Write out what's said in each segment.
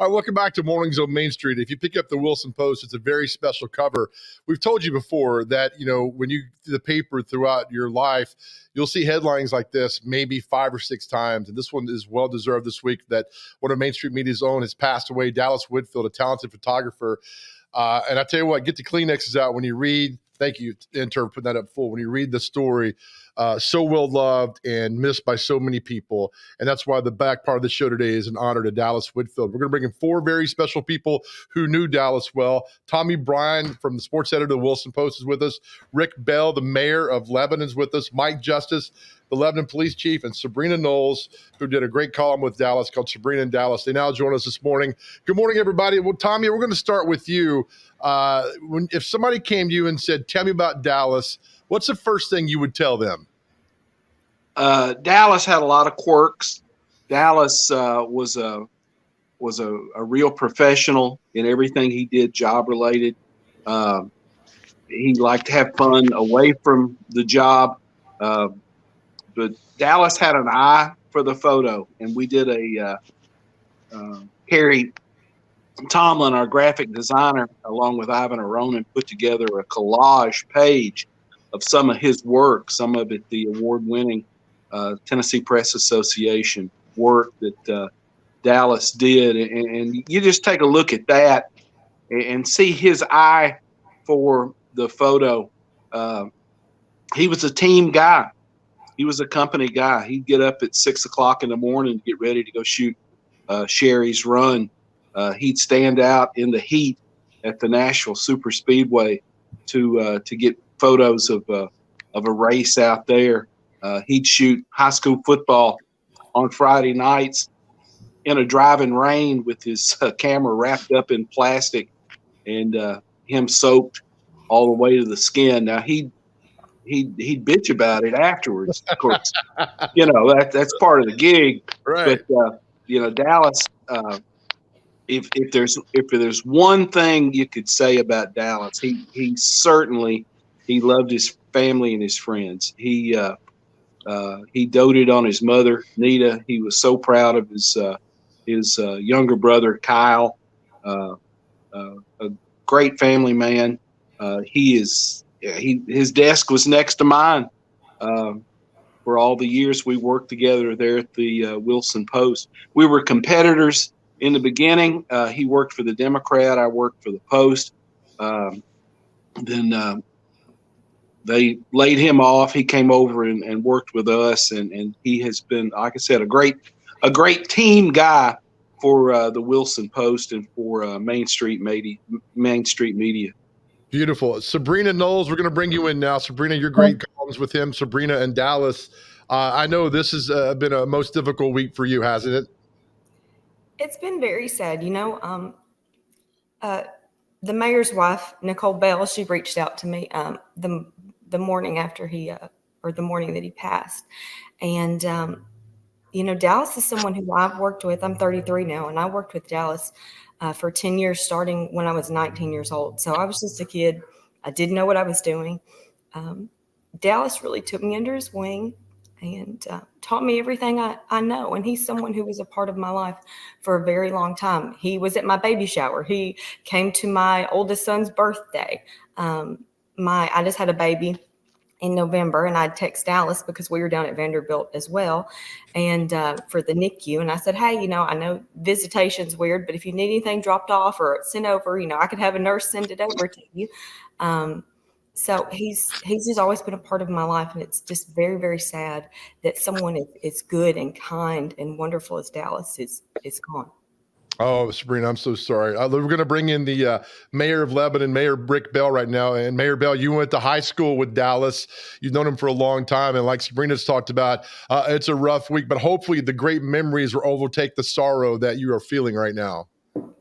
All right, welcome back to Mornings on Main Street. If you pick up the Wilson Post, it's a very special cover. We've told you before that, when you do the paper throughout your life, you'll see headlines like this maybe 5 or 6 times. And this one is well-deserved this week that one of Main Street Media's own has passed away, Dallus Whitfield, a talented photographer. And I tell you what, get the Kleenexes out when you read. Thank you, intern, for putting that up full. When you read the story, so well loved and missed by so many people. And that's why the back part of the show today is an honor to Dallus Whitfield. We're going to bring in 4 very special people who knew Dallus well. Tommy Bryan from the sports editor of the Wilson Post is with us. Rick Bell, the mayor of Lebanon, is with us. Mike Justice, the Lebanon police chief, and Sabrina Knowles, who did a great column with Dallus called Sabrina and Dallus. They now join us this morning. Good morning, everybody. Well, Tommy, we're going to start with you. If somebody came to you and said, tell me about Dallus, what's the first thing you would tell them? Dallus had a lot of quirks. Dallus was a real professional in everything he did, job related. He liked to have fun away from the job. But Dallus had an eye for the photo, and we did Carrie Tomlin, our graphic designer, along with Ivan Aronin, put together a collage page of some of his work, some of it the award-winning Tennessee Press Association work that Dallus did. And you just take a look at that and see his eye for the photo. He was a team guy. He was a company guy. He'd get up at 6 o'clock in the morning to get ready to go shoot Sherry's Run. He'd stand out in the heat at the Nashville Super Speedway to get photos of a race out there. He'd shoot high school football on Friday nights in a driving rain with his camera wrapped up in plastic and him soaked all the way to the skin. Now he'd bitch about it afterwards. Of course, that's part of the gig. Right. But Dallus. If there's one thing you could say about Dallus, he certainly loved his family and his friends. He doted on his mother, Nita. He was so proud of his younger brother, Kyle. A great family man. His desk was next to mine for all the years we worked together there at the Wilson Post. We were competitors in the beginning. He worked for the Democrat. I worked for the Post. Then they laid him off. He came over and worked with us, and he has been, like I said, a great team guy for the Wilson Post and for Main Street Media. Beautiful. Sabrina Knowles, we're going to bring you in now. Sabrina, your great columns with him, Sabrina and Dallus. I know this has been a most difficult week for you, hasn't it? It's been very sad. The mayor's wife, Nicole Bell, she reached out to me the morning after the morning that he passed. And, Dallus is someone who I've worked with. I'm 33 now, and I worked with Dallus for 10 years, starting when I was 19 years old. So I was just a kid. I didn't know what I was doing. Dallus really took me under his wing and taught me everything I know. And he's someone who was a part of my life for a very long time. He was at my baby shower. He came to my oldest son's birthday. I just had a baby in November, and I'd text Dallus because we were down at Vanderbilt as well, and for the NICU. And I said, hey, I know visitation's weird, but if you need anything dropped off or sent over, I could have a nurse send it over to you. So he's just always been a part of my life, and it's just very, very sad that someone as good and kind and wonderful as Dallus is gone. Oh, Sabrina, I'm so sorry. We're going to bring in the mayor of Lebanon, Mayor Rick Bell, right now. And Mayor Bell, you went to high school with Dallus. You've known him for a long time. And like Sabrina's talked about, it's a rough week, but hopefully the great memories will overtake the sorrow that you are feeling right now.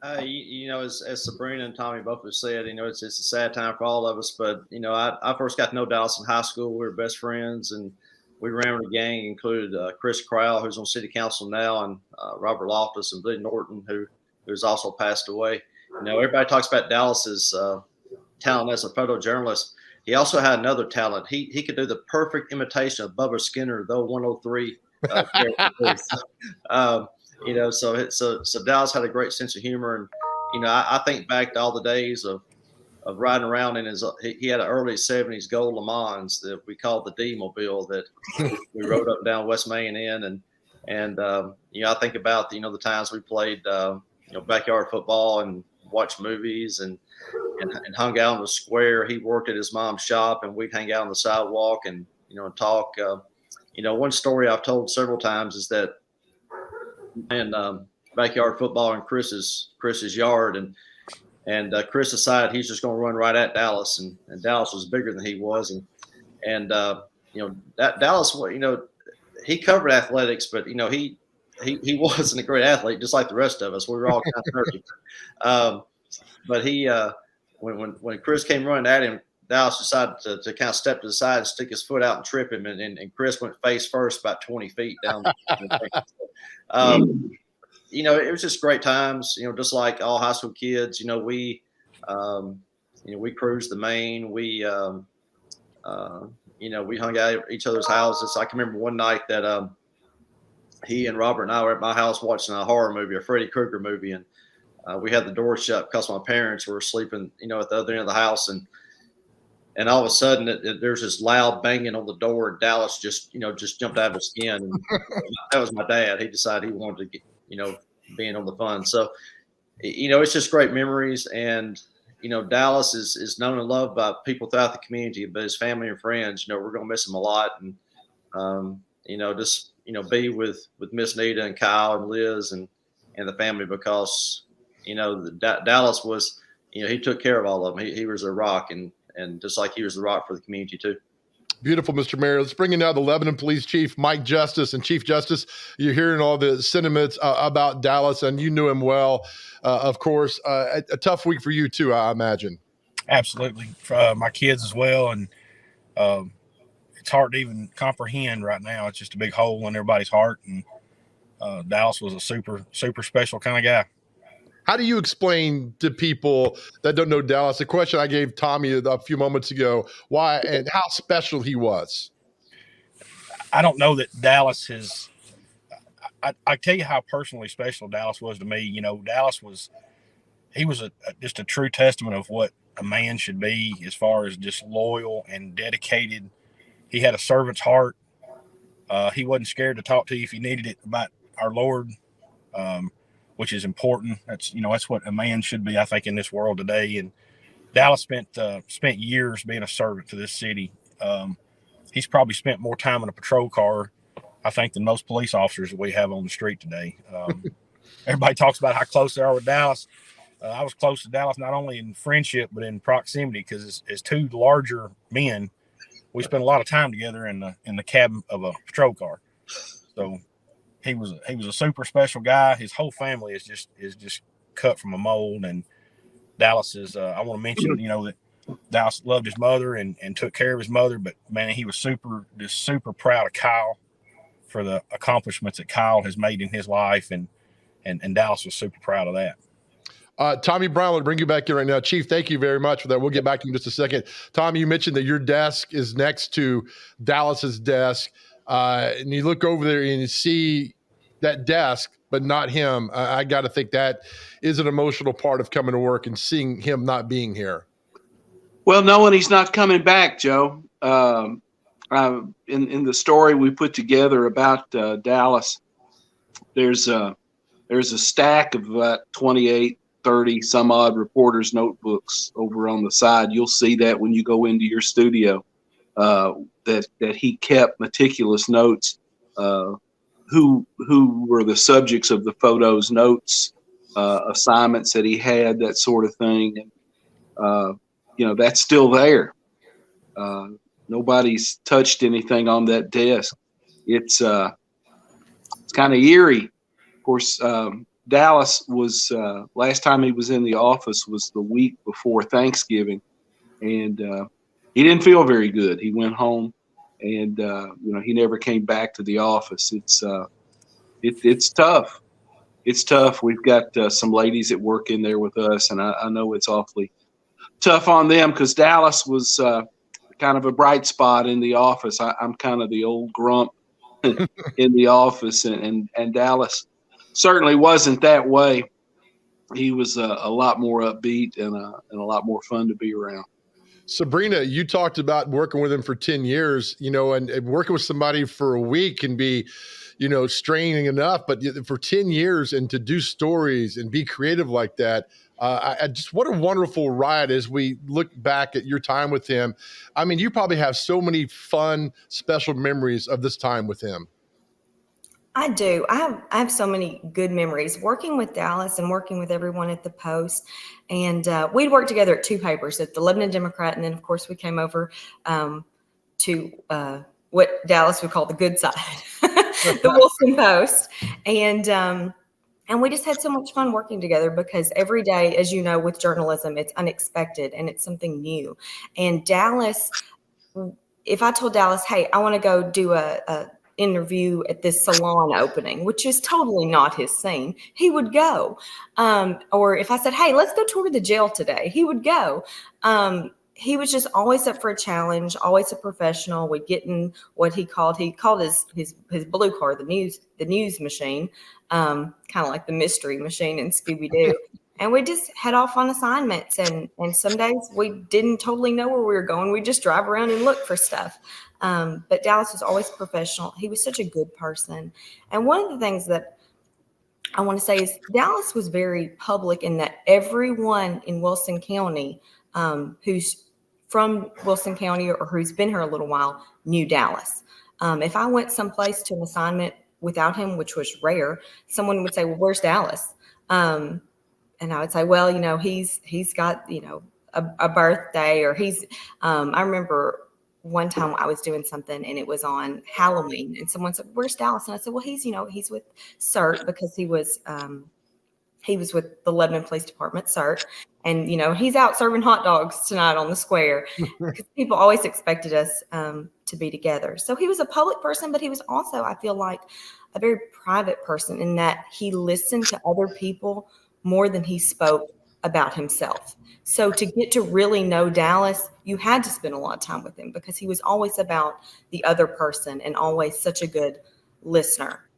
As Sabrina and Tommy both have said, it's a sad time for all of us. But, I first got to know Dallus in high school. We were best friends, and we ran with a gang, included Chris Crowell, who's on city council now, and Robert Loftus and Billy Norton, who's also passed away. Everybody talks about Dallas's talent as a photojournalist. He also had another talent. He could do the perfect imitation of Bubba Skinner, though 103. So Dallas had a great sense of humor, and I think back to all the days of riding around in his. He had an early '70s gold Le Mans that we called the D-Mobile that we rode up and down West Main in, and I think about the times we played backyard football and watched movies and hung out in the square. He worked at his mom's shop, and we'd hang out on the sidewalk and talk. One story I've told several times is that in backyard football in Chris's yard, and Chris decided he's just going to run right at Dallus, and Dallus was bigger than he was, and that Dallus, he covered athletics, but he wasn't a great athlete, just like the rest of us. We were all kind of nerdy. But he when Chris came running at him, Dallus decided to kind of step to the side and stick his foot out and trip him, and Chris went face first about 20 feet down. It was just great times. Just like all high school kids, we cruised the Main. We we hung out at each other's houses. I can remember one night that he and Robert and I were at my house watching a horror movie, a Freddy Krueger movie, and we had the door shut because my parents were sleeping, at the other end of the house, and all of a sudden there's this loud banging on the door, and Dallus just jumped out of his skin. And that was my dad. He decided he wanted to get, being on the fun. So, it's just great memories. And, Dallus is known and loved by people throughout the community, but his family and friends, we're going to miss him a lot. And, just, be with Miss Nita and Kyle and Liz and the family, because, Dallus was, he took care of all of them. He was a rock, and just like he was the rock for the community too. Beautiful, Mr. Mayor. Let's bring in now the Lebanon Police Chief, Mike Justice. And Chief Justice, you're hearing all the sentiments about Dallus, and you knew him well, of course. A tough week for you too, I imagine. Absolutely. For my kids as well. And it's hard to even comprehend right now. It's just a big hole in everybody's heart. And Dallus was a super, super special kind of guy. How do you explain to people that don't know Dallus the question I gave Tommy a few moments ago, why and how special he was? I don't know that Dallus is – I tell you how personally special Dallus was to me. Dallus was – he was just a true testament of what a man should be as far as just loyal and dedicated. He had a servant's heart. He wasn't scared to talk to you if you needed it about our Lord, which is important. That's what a man should be, I think, in this world today. And Dallus spent years being a servant to this city. He's probably spent more time in a patrol car, I think, than most police officers that we have on the street today. Everybody talks about how close they are with Dallus. I was close to Dallus not only in friendship but in proximity, because as two larger men, we spent a lot of time together in the cabin of a patrol car. So he was a super special guy. His whole family is just cut from a mold. And Dallus is I want to mention that Dallus loved his mother and took care of his mother, but man, he was super proud of Kyle for the accomplishments that Kyle has made in his life, and Dallus was super proud of that. Tommy Brown, we'll bring you back in right now. Chief, thank you very much for that. We'll get back to you in just a second. Tommy, you mentioned that your desk is next to Dallas's desk. And you look over there and you see that desk, but not him. I got to think that is an emotional part of coming to work and seeing him not being here. Well, knowing he's not coming back, Joe. In the story we put together about Dallus, there's a stack of about 28, 30 some odd reporters' notebooks over on the side. You'll see that when you go into your studio. That he kept meticulous notes, who were the subjects of the photos, notes, assignments that he had, that sort of thing. And, that's still there. Nobody's touched anything on that desk. It's kind of eerie. Of course, Dallus was last time he was in the office was the week before Thanksgiving, and he didn't feel very good. He went home, and he never came back to the office. It's tough. It's tough. We've got some ladies that work in there with us, and I know it's awfully tough on them, because Dallus was kind of a bright spot in the office. I'm kind of the old grump in the office, and Dallus certainly wasn't that way. He was a lot more upbeat and a lot more fun to be around. Sabrina, you talked about working with him for 10 years, and working with somebody for a week can be, straining enough, but for 10 years and to do stories and be creative like that, I just, what a wonderful ride as we look back at your time with him. I mean, you probably have so many fun, special memories of this time with him. I do. I have so many good memories working with Dallus and working with everyone at the Post. And we'd worked together at two papers, at the Lebanon Democrat, and then, of course, we came over to what Dallus would call the good side, the Wilson Post. And we just had so much fun working together because every day, as you know, with journalism, it's unexpected and it's something new. And Dallus, if I told Dallus, hey, I want to go do a interview at this salon opening, which is totally not his scene, he would go. Or if I said, hey, let's go tour the jail today, he would go. He was just always up for a challenge, always a professional. We'd get in what he called his blue car, the news machine, kind of like the mystery machine in Scooby-Doo. And we just head off on assignments. And some days we didn't totally know where we were going. We just drive around and look for stuff. But Dallus was always professional. He was such a good person. And one of the things that I want to say is Dallus was very public in that everyone in Wilson County who's from Wilson County or who's been here a little while knew Dallus. If I went someplace to an assignment without him, which was rare, someone would say, well, where's Dallus? And I would say, well, he's got, a birthday, or I remember one time I was doing something and it was on Halloween and someone said, where's Dallus? And I said, well, he's with CERT because he was with the Lebanon Police Department, CERT. And, he's out serving hot dogs tonight on the square because people always expected us to be together. So he was a public person, but he was also, I feel like, a very private person in that he listened to other people more than he spoke about himself. So to get to really know Dallus, you had to spend a lot of time with him because he was always about the other person and always such a good listener.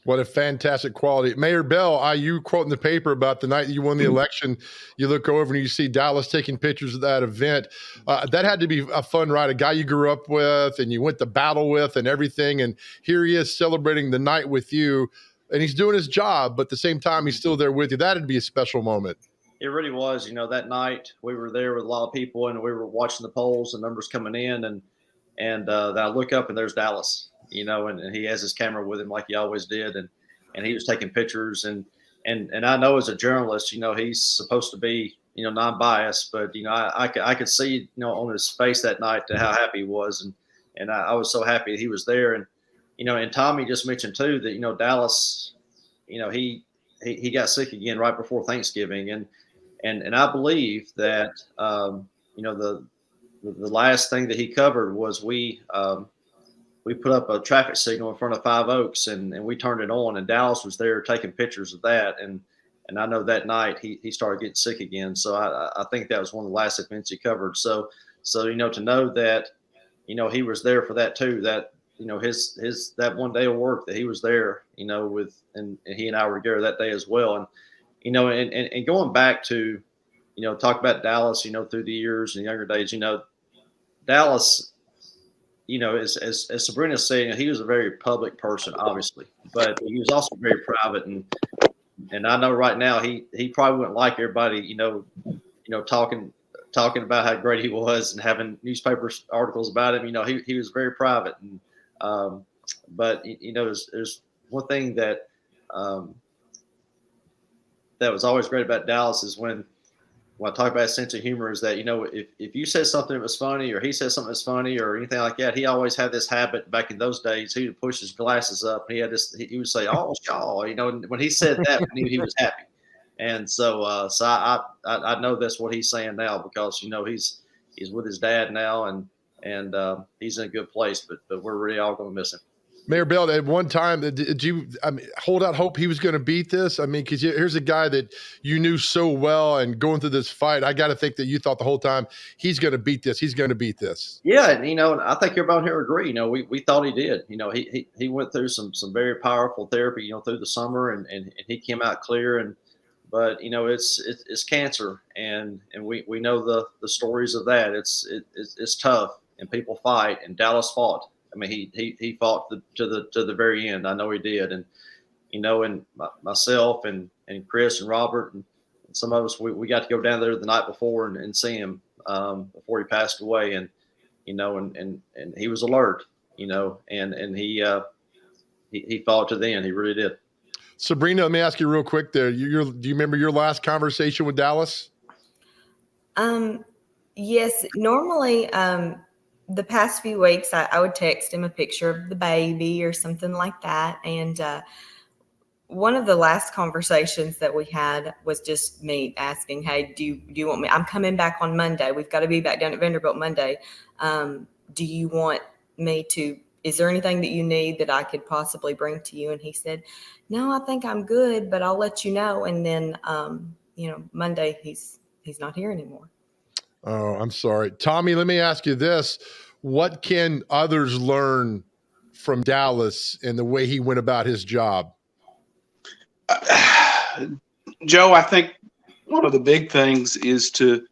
What a fantastic quality. Mayor Bell, you quote in the paper about the night you won the election, you look over and you see Dallus taking pictures of that event. That had to be a fun ride, a guy you grew up with and you went to battle with and everything. And here he is celebrating the night with you, and he's doing his job, but at the same time, he's still there with you. That'd be a special moment. It really was. That night we were there with a lot of people and we were watching the polls and numbers coming in. And then I look up and there's Dallus. And he has his camera with him like he always did. And he was taking pictures. And I know as a journalist, he's supposed to be, non-biased, but, I could see, on his face that night how happy he was. And I was so happy that he was there. And, and Tommy just mentioned too that, Dallus, he got sick again right before Thanksgiving. And I believe that, the last thing that he covered was we put up a traffic signal in front of Five Oaks and we turned it on, and Dallus was there taking pictures of that. And I know that night he started getting sick again. So I think that was one of the last events he covered. So, to know that, he was there for that too, that, his that one day of work that he was there, and he and I were together that day as well. And, and going back to, talk about Dallus, through the years and younger days, Dallus, as Sabrina said, he was a very public person, obviously, but he was also very private. And I know right now he probably wouldn't like everybody, talking about how great he was and having newspaper articles about him. He was very private. And but there's one thing that that was always great about Dallus is when I talk about his sense of humor is that, if you said something that was funny or he said something that's funny or anything like that, he always had this habit back in those days. He would push his glasses up and he would say, oh, Shaw, and when he said that, we knew he was happy. And so I know that's what he's saying now because, he's with his dad now and he's in a good place, but we're really all going to miss him. Mayor Bell, at one time, did you hold out hope he was going to beat this? I mean, because here's a guy that you knew so well, and going through this fight, I got to think that you thought the whole time he's going to beat this. He's going to beat this. Yeah, and I think everybody here agree. We thought he did. He went through some very powerful therapy, through the summer, and he came out clear. But it's cancer, and we know the stories of that. It's tough, and people fight, and Dallus fought. I mean, he fought to the very end. I know he did, and and myself and Chris and Robert and some of us, we got to go down there the night before and see him before he passed away, and and he was alert, and he fought to the end. He really did. Sabrina, let me ask you real quick there. Do you remember your last conversation with Dallus? Yes. Normally, the past few weeks, I would text him a picture of the baby or something like that. And one of the last conversations that we had was just me asking, hey, do you want me? I'm coming back on Monday. We've got to be back down at Vanderbilt Monday. Do you want me to? Is there anything that you need that I could possibly bring to you? And he said, no, I think I'm good, but I'll let you know. And then, Monday he's not here anymore. Oh, I'm sorry. Tommy, let me ask you this. What can others learn from Dallus and the way he went about his job? Joe, I think one of the big things is to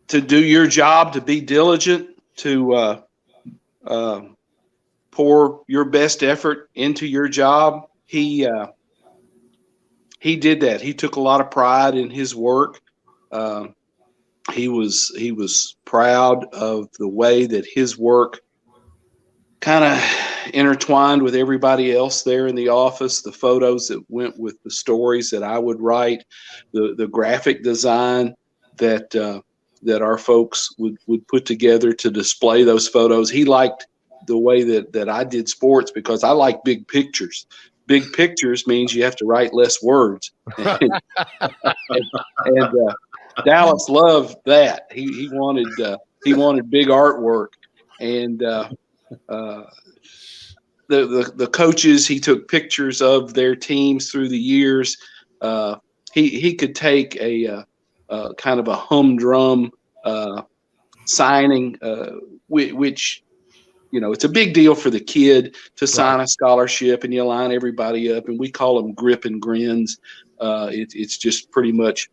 do your job, to be diligent, to pour your best effort into your job. He did that. He took a lot of pride in his work. He was proud of the way that his work kind of intertwined with everybody else there in the office, the photos that went with the stories that I would write, the graphic design that our folks would put together to display those photos. He liked the way that I did sports because I like big pictures. Big pictures means you have to write less words. and Dallus loved that. He wanted big artwork, and the coaches, he took pictures of their teams through the years. He could take a kind of a humdrum signing, which it's a big deal for the kid to sign a scholarship, and you line everybody up, and we call them grip and grins. It's just pretty much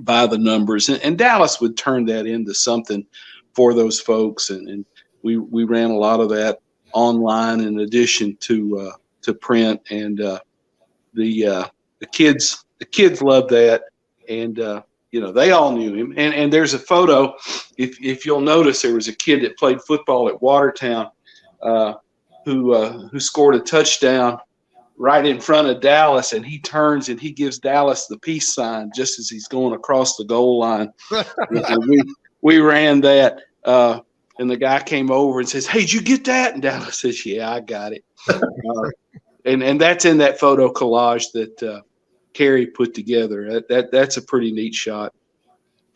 by the numbers, and Dallus would turn that into something for those folks, and we ran a lot of that online in addition to print, and the kids loved that, and they all knew him, and there's a photo, if you'll notice, there was a kid that played football at Watertown who scored a touchdown right in front of Dallus, and he turns and he gives Dallus the peace sign just as he's going across the goal line. we ran that, and the guy came over and says, "Hey, did you get that?" And Dallus says, "Yeah, I got it." And that's in that photo collage that Carrie put together. That's a pretty neat shot.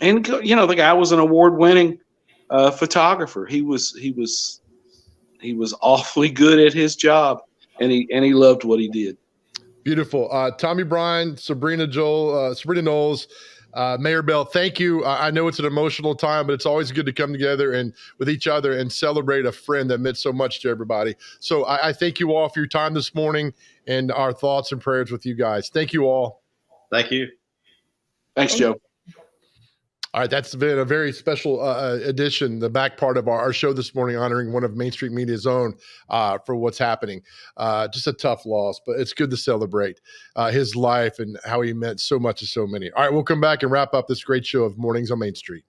And the guy was an award-winning photographer. He was awfully good at his job. And he loved what he did. Beautiful. Tommy Bryan, Sabrina Knowles, Mayor Bell, thank you. I know it's an emotional time, but it's always good to come together and with each other and celebrate a friend that meant so much to everybody. So I thank you all for your time this morning, and our thoughts and prayers with you guys. Thank you all. Thank you. Thanks, Joe. All right, that's been a very special edition, the back part of our show this morning, honoring one of Main Street Media's own for what's happening. Just a tough loss, but it's good to celebrate his life and how he meant so much to so many. All right, we'll come back and wrap up this great show of Mornings on Main Street.